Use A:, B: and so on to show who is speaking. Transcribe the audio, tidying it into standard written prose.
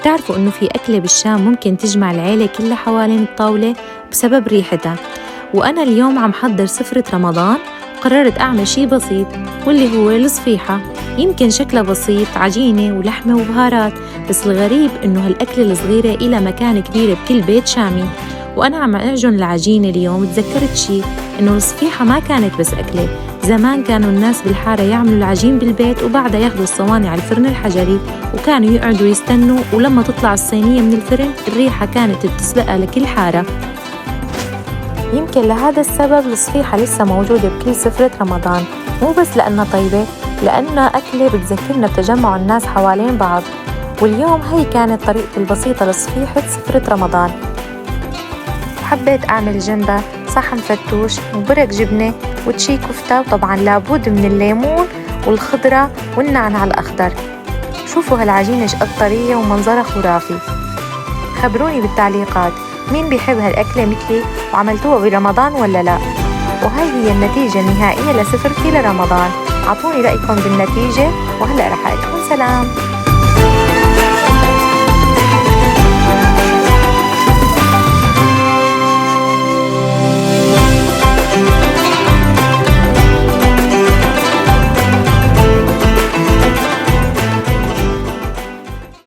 A: بتعرفوا إنه في أكلة بالشام ممكن تجمع العيلة كلها حوالين الطاولة بسبب ريحتها. وأنا اليوم عم حضر سفرة رمضان، قررت أعمل شي بسيط واللي هو الصفيحة. يمكن شكلها بسيط، عجينة ولحمة وبهارات، بس الغريب إنه هالأكلة الصغيرة إلها مكانة كبيرة بكل بيت شامي. وأنا عم أعجن العجينة اليوم تذكرت شي، إنه الصفيحة ما كانت بس أكلة. زمان كانوا الناس بالحارة يعملوا العجين بالبيت وبعدها ياخدوا الصواني على الفرن الحجري، وكانوا يقعدوا يستنوا، ولما تطلع الصينية من الفرن الريحة كانت بتسبقها لكل حارة. يمكن لهذا السبب الصفيحة لسه موجودة بكل سفرة رمضان، مو بس لأنها طيبة، لأنها أكلة بتذكرنا بتجمع الناس حوالين بعض. واليوم هي كانت طريقتي البسيطة لصفيحة سفرة رمضان. حبيت أعمل جنبها صحن فتوش وبرق جبنة وتشي كفتة، وطبعاً لابد من الليمون والخضرة والنعناع الأخضر. شوفوا هالعجينة شقد طرية ومنظرها خرافي. خبروني بالتعليقات مين بيحب هالأكلة مثلي وعملتوها برمضان ولا لا. وهي هي النتيجة النهائية لسفرتي لرمضان. أعطوني رأيكم بالنتيجة، وهلأ رح أقول لكم سلام.